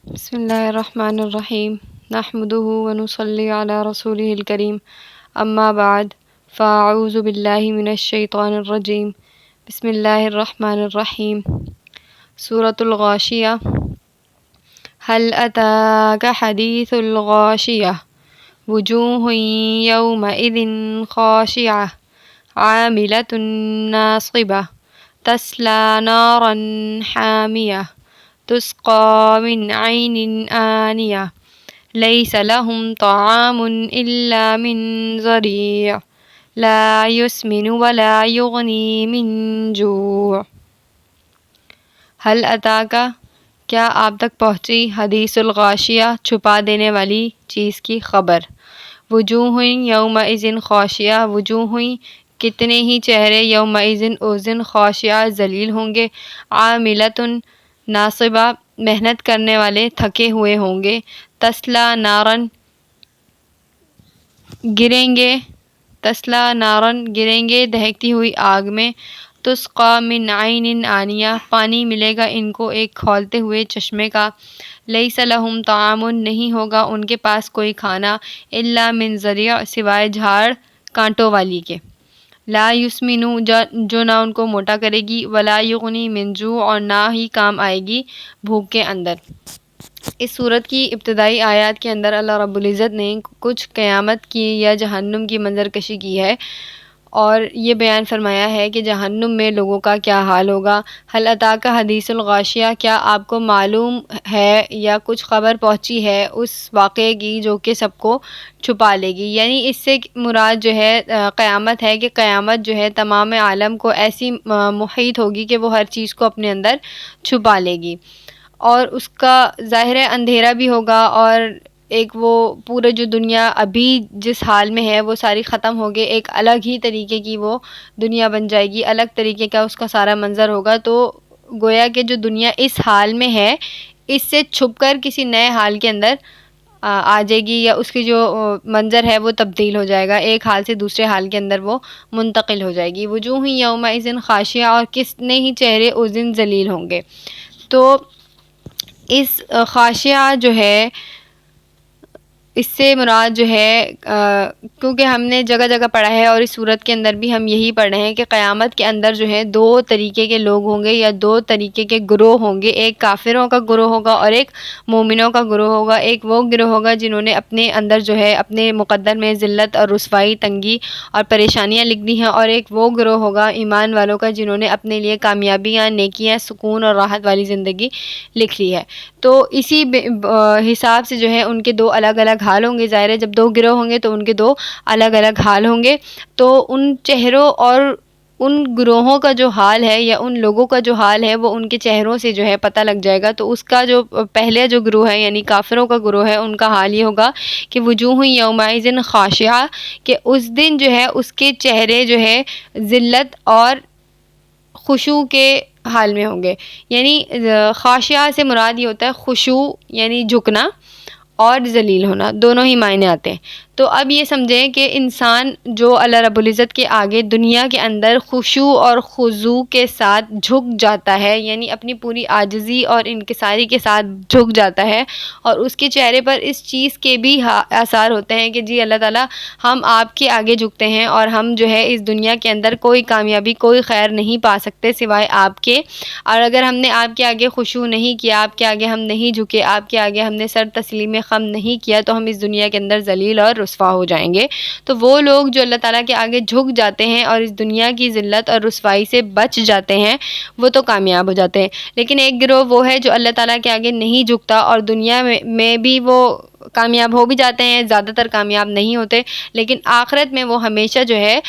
بسم اللہ الرحمن الرحیم نحمده ونصلی علی رسوله الکریم اما بعد فاعوذ باللہ من الشیطان الرجیم بسم اللہ الرحمن الرحیم سورۃ الغاشیہ هل اتاک حدیث الغاشیہ وجوہ یومئذ خاشعہ عاملۃ ناصبہ تصلی نارا حامیہ تسقى من عين آنية ليس لهم طعام إلا من ضريع لا يسمن ولا يغني من جوع۔ هل اتاکا کیا آپ تک پہنچی حدیث الغاشیہ چھپا دینے والی چیز کی خبر۔ وجوہ یومئذ خاشعہ وجوہ کتنے ہی چہرے یومئذ اس دن خاشعہ ذلیل ہوں گے، عاملۃ ناصبہ محنت کرنے والے تھکے ہوئے ہوں گے، تسلا نارن گریں گے دہکتی ہوئی آگ میں، تسقى من عین آنیہ پانی ملے گا ان کو ایک کھولتے ہوئے چشمے کا، لیس لہم طعام نہیں ہوگا ان کے پاس کوئی کھانا، الا من ضریع سوائے جھاڑ کانٹوں والی کے، لا یسمن جو نہ ان کو موٹا کرے گی، ولا یغنی من جوع اور نہ ہی کام آئے گی بھوک کے اندر۔ اس صورت کی ابتدائی آیات کے اندر اللہ رب العزت نے کچھ قیامت کی یا جہنم کی منظر کشی کی ہے اور یہ بیان فرمایا ہے کہ جہنم میں لوگوں کا کیا حال ہوگا۔ حل اتاک حدیث الغاشیہ کیا آپ کو معلوم ہے یا کچھ خبر پہنچی ہے اس واقعے کی جو کہ سب کو چھپا لے گی، یعنی اس سے مراد جو ہے قیامت ہے کہ قیامت جو ہے تمام عالم کو ایسی محیط ہوگی کہ وہ ہر چیز کو اپنے اندر چھپا لے گی، اور اس کا ظاہر اندھیرا بھی ہوگا، اور ایک وہ پورے جو دنیا ابھی جس حال میں ہے وہ ساری ختم ہوگی، ایک الگ ہی طریقے کی وہ دنیا بن جائے گی، الگ طریقے کا اس کا سارا منظر ہوگا۔ تو گویا کہ جو دنیا اس حال میں ہے اس سے چھپ کر کسی نئے حال کے اندر آ جائے گی، یا اس کی جو منظر ہے وہ تبدیل ہو جائے گا، ایک حال سے دوسرے حال کے اندر وہ منتقل ہو جائے گی۔ وجوہ یومئذ خاشعہ اور کتنے ہی چہرے اس دن ذلیل ہوں گے۔ تو اس خاشعہ جو ہے اس سے مراد جو ہے کیونکہ ہم نے جگہ جگہ پڑھا ہے اور اس صورت کے اندر بھی ہم یہی پڑھ رہے ہیں کہ قیامت کے اندر جو ہے دو طریقے کے لوگ ہوں گے یا دو طریقے کے گروہ ہوں گے، ایک کافروں کا گروہ ہوگا اور ایک مومنوں کا گروہ ہوگا۔ ایک وہ گروہ ہوگا جنہوں نے اپنے اندر جو ہے اپنے مقدر میں ذلت اور رسوائی، تنگی اور پریشانیاں لکھ دی ہیں، اور ایک وہ گروہ ہوگا ایمان والوں کا جنہوں نے اپنے لیے کامیابیاں، نیکیاں، سکون اور راحت والی زندگی لکھ لی ہے۔ تو اسی حساب سے جو ہے ان کے دو الگ الگ حال ہوں گے، ظاہر ہے جب دو گروہ ہوں گے تو ان کے دو الگ الگ حال ہوں گے۔ تو ان چہروں اور ان گروہوں کا جو حال ہے یا ان لوگوں کا جو حال ہے وہ ان کے چہروں سے جو ہے پتہ لگ جائے گا۔ تو اس کا جو پہلے جو گروہ ہے یعنی کافروں کا گروہ ہے ان کا حال یہ ہوگا کہ وجوہ یومئذ خاشعہ، کہ اس دن جو ہے اس کے چہرے جو ہے ذلت اور خشوع کے حال میں ہوں گے، یعنی خاشعہ سے مراد یہ ہوتا ہے خشوع یعنی جھکنا اور ذلیل ہونا، دونوں ہی معنی آتے ہیں۔ تو اب یہ سمجھیں کہ انسان جو اللہ رب العزت کے آگے دنیا کے اندر خشوع اور خضوع کے ساتھ جھک جاتا ہے، یعنی اپنی پوری عاجزی اور انکساری کے ساتھ جھک جاتا ہے، اور اس کے چہرے پر اس چیز کے بھی آثار ہوتے ہیں کہ جی اللہ تعالیٰ ہم آپ کے آگے جھکتے ہیں اور ہم جو ہے اس دنیا کے اندر کوئی کامیابی، کوئی خیر نہیں پا سکتے سوائے آپ کے، اور اگر ہم نے آپ کے آگے خشوع نہیں کیا، آپ کے آگے ہم نہیں جھکے، آپ کے آگے ہم نے سر تسلیم خم نہیں کیا تو ہم اس دنیا کے اندر ذلیل اور رسوا ہو جائیں گے۔ تو وہ لوگ جو اللہ تعالیٰ کے آگے جھک جاتے ہیں اور اس دنیا کی ذلت اور رسوائی سے بچ جاتے ہیں وہ تو کامیاب ہو جاتے ہیں، لیکن ایک گروہ وہ ہے جو اللہ تعالیٰ کے آگے نہیں جھکتا اور دنیا میں بھی وہ کامیاب ہو بھی جاتے ہیں، زیادہ تر کامیاب نہیں ہوتے، لیکن آخرت میں وہ ہمیشہ جو ہے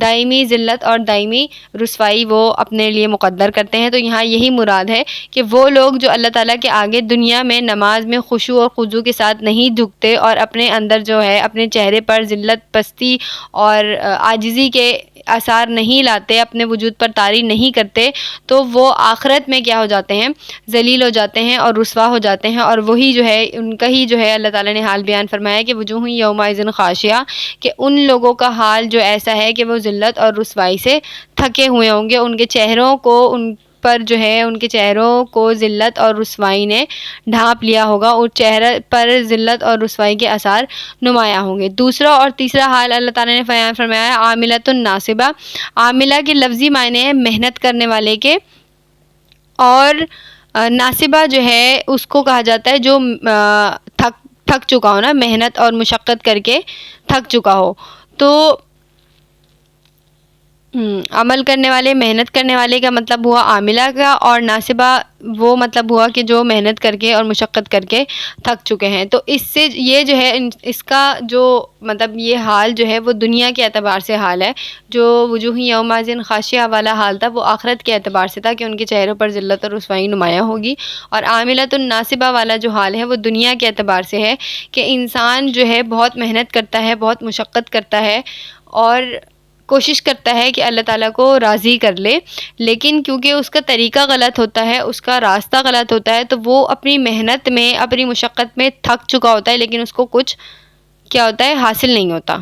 دائمی ذلت اور دائمی رسوائی وہ اپنے لیے مقدر کرتے ہیں۔ تو یہاں یہی مراد ہے کہ وہ لوگ جو اللہ تعالیٰ کے آگے دنیا میں نماز میں خشوع اور خضوع کے ساتھ نہیں جھکتے اور اپنے اندر جو ہے اپنے چہرے پر ذلت، پستی اور عاجزی کے آثار نہیں لاتے، اپنے وجود پر طاری نہیں کرتے، تو وہ آخرت میں کیا ہو جاتے ہیں، ذلیل ہو جاتے ہیں اور رسوا ہو جاتے ہیں، اور وہی جو ہے ان کا ہی جو ہے اللہ تعالیٰ نے حال بیان فرمایا کہ وجوہ یومئذ خاشعہ، کہ ان لوگوں کا حال جو ایسا ہے کہ وہ ذلت اور رسوائی سے تھکے ہوئے ہوں گے، ان کے چہروں کو ان پر جو ہے ان کے چہروں کو ذلت اور رسوائی نے ڈھانپ لیا ہوگا اور چہرے پر ذلت اور رسوائی کے آثار نمایاں ہوں گے۔ دوسرا اور تیسرا حال اللہ تعالیٰ نے بیان فرمایا ہے عاملۃ ناصبہ۔ عاملہ کے لفظی معنی ہے محنت کرنے والے کے، اور ناصبہ جو ہے اس کو کہا جاتا ہے جو تھک چکا ہو نا، محنت اور مشقت کر کے تھک چکا ہو۔ تو عمل کرنے والے، محنت کرنے والے کا مطلب ہوا عاملہ کا، اور ناصبہ وہ مطلب ہوا کہ جو محنت کر کے اور مشقت کر کے تھک چکے ہیں۔ تو اس سے یہ جو ہے اس کا جو مطلب یہ حال جو ہے وہ دنیا کے اعتبار سے حال ہے، جو وجوہ یومئذ خاشعہ والا حال تھا وہ آخرت کے اعتبار سے تھا کہ ان کے چہروں پر ذلت اور رسوائی نمایاں ہوگی، اور عاملۃ الناصبہ والا جو حال ہے وہ دنیا کے اعتبار سے ہے کہ انسان جو ہے بہت محنت کرتا ہے، بہت مشقت کرتا ہے اور کوشش کرتا ہے کہ اللہ تعالیٰ کو راضی کر لے، لیکن کیونکہ اس کا طریقہ غلط ہوتا ہے، اس کا راستہ غلط ہوتا ہے، تو وہ اپنی محنت میں، اپنی مشقت میں تھک چکا ہوتا ہے، لیکن اس کو کچھ کیا ہوتا ہے، حاصل نہیں ہوتا۔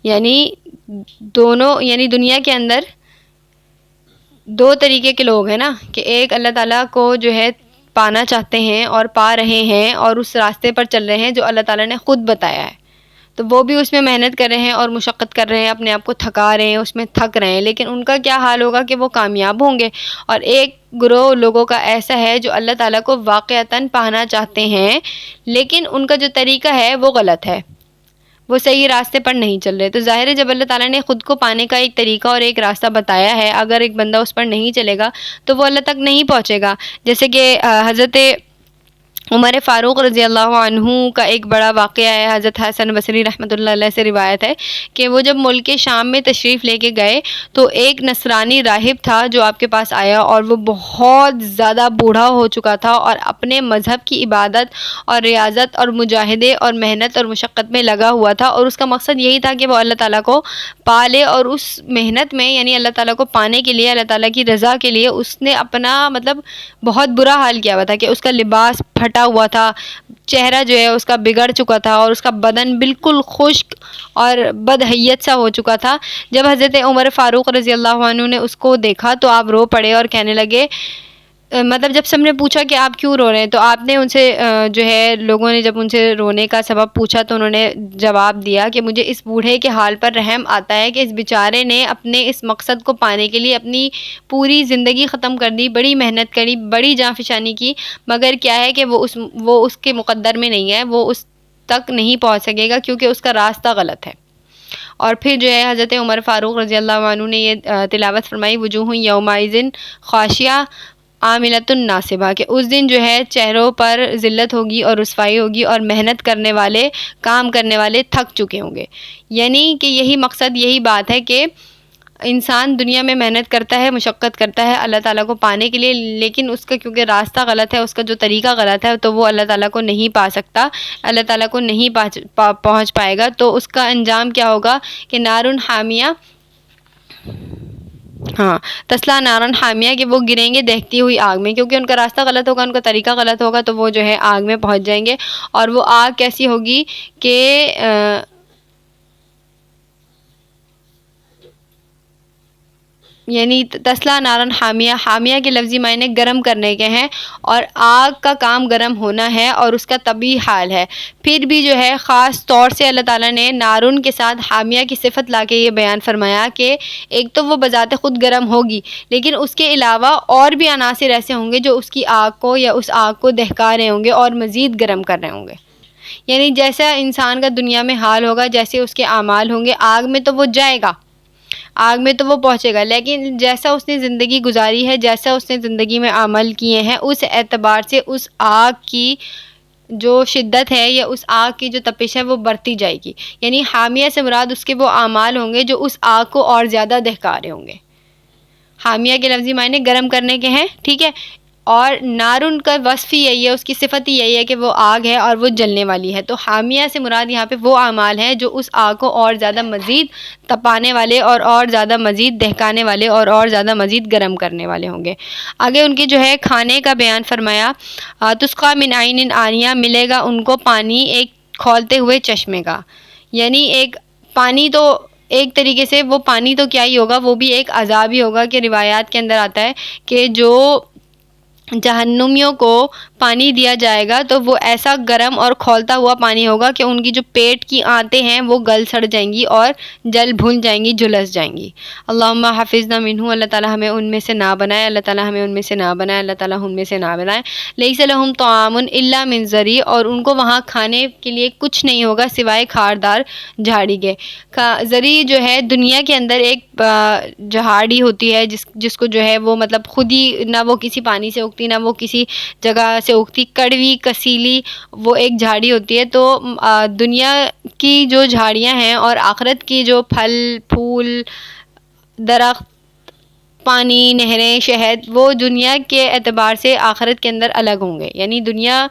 یعنی دنیا کے اندر دو طریقے کے لوگ ہیں نا، کہ ایک اللہ تعالیٰ کو جو ہے پانا چاہتے ہیں اور پا رہے ہیں اور اس راستے پر چل رہے ہیں جو اللہ تعالیٰ نے خود بتایا ہے، تو وہ بھی اس میں محنت کر رہے ہیں اور مشقت کر رہے ہیں، اپنے آپ کو تھکا رہے ہیں، اس میں تھک رہے ہیں، لیکن ان کا کیا حال ہوگا کہ وہ کامیاب ہوں گے۔ اور ایک گروہ لوگوں کا ایسا ہے جو اللہ تعالیٰ کو واقعتاً پانا چاہتے ہیں، لیکن ان کا جو طریقہ ہے وہ غلط ہے، وہ صحیح راستے پر نہیں چل رہے۔ تو ظاہر ہے جب اللہ تعالیٰ نے خود کو پانے کا ایک طریقہ اور ایک راستہ بتایا ہے، اگر ایک بندہ اس پر نہیں چلے گا تو وہ اللہ تک نہیں پہنچے گا۔ جیسے کہ حضرت عمر فاروق رضی اللہ عنہ کا ایک بڑا واقعہ ہے، حضرت حسن بصری رحمۃ اللہ علیہ سے روایت ہے کہ وہ جب ملک شام میں تشریف لے کے گئے تو ایک نصرانی راہب تھا جو آپ کے پاس آیا، اور وہ بہت زیادہ بوڑھا ہو چکا تھا اور اپنے مذہب کی عبادت اور ریاضت اور مجاہدے اور محنت اور مشقت میں لگا ہوا تھا، اور اس کا مقصد یہی تھا کہ وہ اللہ تعالیٰ کو پا لے، اور اس محنت میں یعنی اللہ تعالیٰ کو پانے کے لیے، اللہ تعالیٰ کی رضا کے لیے اس نے اپنا مطلب بہت برا حال کیا ہوا تھا کہ اس کا لباس پھٹا ہوا تھا، چہرہ جو ہے اس کا بگڑ چکا تھا، اور اس کا بدن بالکل خشک اور بدحیت سا ہو چکا تھا۔ جب حضرت عمر فاروق رضی اللہ عنہ نے اس کو دیکھا تو آپ رو پڑے اور کہنے لگے، مطلب جب سب نے پوچھا کہ آپ کیوں رو رہے ہیں تو آپ نے ان سے جو ہے لوگوں نے جب ان سے رونے کا سبب پوچھا تو انہوں نے جواب دیا کہ مجھے اس بوڑھے کے حال پر رحم آتا ہے کہ اس بیچارے نے اپنے اس مقصد کو پانے کے لیے اپنی پوری زندگی ختم کر دی، بڑی محنت کری، بڑی جانفشانی کی، مگر کیا ہے کہ وہ اس کے مقدر میں نہیں ہے، وہ اس تک نہیں پہنچ سکے گا کیونکہ اس کا راستہ غلط ہے۔ اور پھر جو ہے حضرت عمر فاروق رضی اللہ عنہ نے یہ تلاوت فرمائی وجوہ یومئذ خاشعہ عاملۃ ناصبہ، کہ اس دن جو ہے چہروں پر ذلت ہوگی اور رسوائی ہوگی، اور محنت کرنے والے، کام کرنے والے تھک چکے ہوں گے۔ یعنی کہ یہی مقصد، یہی بات ہے کہ انسان دنیا میں محنت کرتا ہے، مشقت کرتا ہے اللہ تعالیٰ کو پانے کے لیے، لیکن اس کا کیونکہ راستہ غلط ہے، اس کا جو طریقہ غلط ہے، تو وہ اللہ تعالیٰ کو نہیں پا سکتا، اللہ تعالیٰ کو نہیں پہنچ پائے گا۔ تو اس کا انجام کیا ہوگا کہ نارن حامیہ، تسلا نارن حامیہ، کہ وہ گریں گے دہتی ہوئی آگ میں، کیونکہ ان کا راستہ غلط ہوگا، ان کا طریقہ غلط ہوگا، تو وہ جو ہے آگ میں پہنچ جائیں گے۔ اور وہ آگ کیسی ہوگی کہ یعنی تسلا نارن حامیہ، حامیہ کے لفظی معنی گرم کرنے کے ہیں، اور آگ کا کام گرم ہونا ہے اور اس کا طبعی حال ہے۔ پھر بھی جو ہے خاص طور سے اللہ تعالیٰ نے نارن کے ساتھ حامیہ کی صفت لا کے یہ بیان فرمایا کہ ایک تو وہ بذات خود گرم ہوگی، لیکن اس کے علاوہ اور بھی عناصر ایسے ہوں گے جو اس کی آگ کو یا اس آگ کو دہکا رہے ہوں گے اور مزید گرم کر رہے ہوں گے۔ یعنی جیسا انسان کا دنیا میں حال ہوگا، جیسے اس کے اعمال ہوں گے، آگ میں تو وہ جائے گا، آگ میں تو وہ پہنچے گا، لیکن جیسا اس نے زندگی گزاری ہے، جیسا اس نے زندگی میں عمل کیے ہیں، اس اعتبار سے اس آگ کی جو شدت ہے یا اس آگ کی جو تپش ہے وہ بڑھتی جائے گی۔ یعنی حامیہ سے مراد اس کے وہ اعمال ہوں گے جو اس آگ کو اور زیادہ دہکا رہے ہوں گے۔ حامیہ کے لفظی معنی گرم کرنے کے ہیں، ٹھیک ہے، اور نارن کا وصف ہی یہی ہے، اس کی صفت ہی یہی ہے کہ وہ آگ ہے اور وہ جلنے والی ہے۔ تو حامیہ سے مراد یہاں پہ وہ اعمال ہیں جو اس آگ کو اور زیادہ مزید تپانے والے اور زیادہ مزید دہکانے والے اور زیادہ مزید گرم کرنے والے ہوں گے۔ آگے ان کے جو ہے کھانے کا بیان فرمایا، تسقیٰ من عین آنیہ، ملے گا ان کو پانی ایک کھولتے ہوئے چشمے کا۔ یعنی ایک پانی تو ایک طریقے سے وہ پانی تو کیا ہی ہوگا، وہ بھی ایک عذاب ہی ہوگا، کہ روایات کے اندر آتا ہے کہ جو جہنمیوں کو پانی دیا جائے گا تو وہ ایسا گرم اور کھولتا ہوا پانی ہوگا کہ ان کی جو پیٹ کی آنتیں ہیں وہ گل سڑ جائیں گی اور جل بھن جائیں گی، جھلس جائیں گی۔ اللہم حفظنا منہ، اللہ تعالیٰ ہمیں ان میں سے نہ بنائے، اللہ تعالیٰ ہمیں ان میں سے نہ بنائے، اللہ تعالیٰ ان میں سے نہ بنائے۔ لیس لہم طعام الا من ضریع، اور ان کو وہاں کھانے کے لیے کچھ نہیں ہوگا سوائے کھاردار جھاڑی کے۔ ضریع جو ہے دنیا کے اندر ایک جھاڑی ہوتی ہے جس کو جو ہے وہ مطلب خود ہی نہ وہ کسی پانی سے اگتی نہ وہ کسی جگہ سے اگتی، کڑوی کسیلی وہ ایک جھاڑی ہوتی ہے۔ تو دنیا کی جو جھاڑیاں ہیں اور آخرت کی جو پھل پھول درخت پانی نہریں شہد، وہ دنیا کے اعتبار سے آخرت کے اندر الگ ہوں گے، یعنی دنیا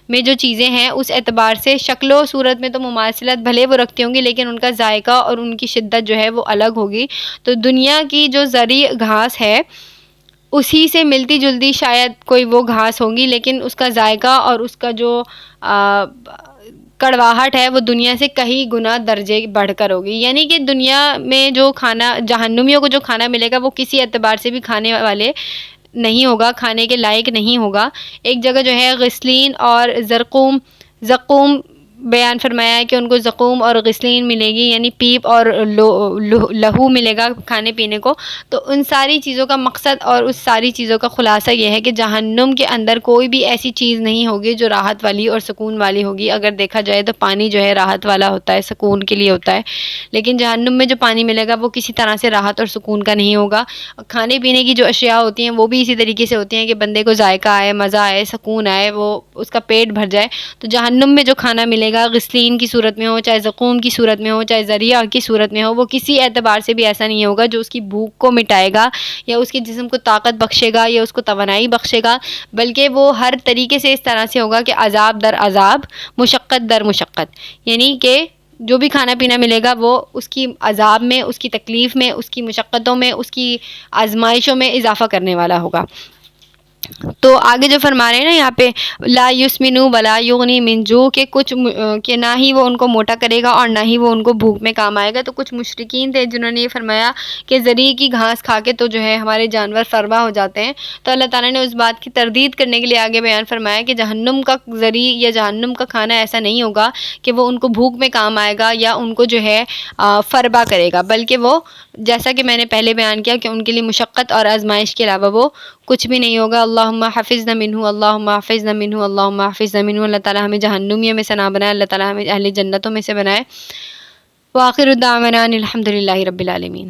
میں جو چیزیں ہیں اس اعتبار سے شکل و صورت میں تو مماثلت بھلے وہ رکھتی ہوں گی، لیکن ان کا ذائقہ اور ان کی شدت جو ہے وہ الگ ہوگی۔ تو دنیا کی جو زرعی گھاس ہے اسی سے ملتی جلتی شاید کوئی وہ گھاس ہوگی، لیکن اس کا ذائقہ اور اس کا جو کڑواہٹ ہے وہ دنیا سے کئی گنا درجے بڑھ کر ہوگی۔ یعنی کہ دنیا میں جو کھانا جہنمیوں کو جو کھانا ملے گا وہ کسی اعتبار سے بھی کھانے والے نہیں ہوگا، کھانے کے لائق نہیں ہوگا۔ ایک جگہ جو ہے غسلین اور زقوم بیان فرمایا ہے کہ ان کو زقوم اور غسلین ملے گی، یعنی پیپ اور لہو ملے گا کھانے پینے کو۔ تو ان ساری چیزوں کا مقصد اور اس ساری چیزوں کا خلاصہ یہ ہے کہ جہنم کے اندر کوئی بھی ایسی چیز نہیں ہوگی جو راحت والی اور سکون والی ہوگی۔ اگر دیکھا جائے تو پانی جو ہے راحت والا ہوتا ہے، سکون کے لیے ہوتا ہے، لیکن جہنم میں جو پانی ملے گا وہ کسی طرح سے راحت اور سکون کا نہیں ہوگا۔ کھانے پینے کی جو اشیاء ہوتی ہیں وہ بھی اسی طریقے سے ہوتی ہیں کہ بندے کو ذائقہ آئے، مزہ آئے، سکون آئے، وہ اس کا پیٹ بھر جائے۔ تو جہنم میں جو کھانا ملے گا غسلین کی صورت میں ہو، چاہے زقوم کی صورت میں ہو، چاہے ذریعہ کی صورت میں ہو، وہ کسی اعتبار سے بھی ایسا نہیں ہوگا جو اس کی بھوک کو مٹائے گا یا اس کے جسم کو طاقت بخشے گا یا اس کو توانائی بخشے گا، بلکہ وہ ہر طریقے سے اس طرح سے ہوگا کہ عذاب در عذاب، مشقت در مشقت، یعنی کہ جو بھی کھانا پینا ملے گا وہ اس کی عذاب میں، اس کی تکلیف میں، اس کی مشقتوں میں، اس کی آزمائشوں میں اضافہ کرنے والا ہوگا۔ تو آگے جو فرما رہے ہیں نا یہاں پہ لا یسمن ولا یغنی من جوع، کہ نہ ہی وہ ان کو موٹا کرے گا اور نہ ہی وہ ان کو بھوک میں کام آئے گا۔ تو کچھ مشرکین تھے جنہوں نے یہ فرمایا کہ زرعی کی گھاس کھا کے تو جو ہے ہمارے جانور فربا ہو جاتے ہیں۔ تو اللہ تعالیٰ نے اس بات کی تردید کرنے کے لیے آگے بیان فرمایا کہ جہنم کا زرعی یا جہنم کا کھانا ایسا نہیں ہوگا کہ وہ ان کو بھوک میں کام آئے گا یا ان کو جو ہے فربا کرے گا، بلکہ وہ جیسا کہ میں نے پہلے بیان کیا کہ ان کے لیے مشقت اور آزمائش کے علاوہ وہ کچھ بھی نہیں ہوگا۔ اللہم حفظنا منہ، اللہم حفظنا منہ، اللہم حفظنا منہ، اللہ تعالیٰ ہمیں جہنمیوں میں سے نہ بنائے، اللہ تعالیٰ ہمیں اہل جنتوں میں سے بنائے۔ وآخر دعوانا الحمد للہ رب العالمین۔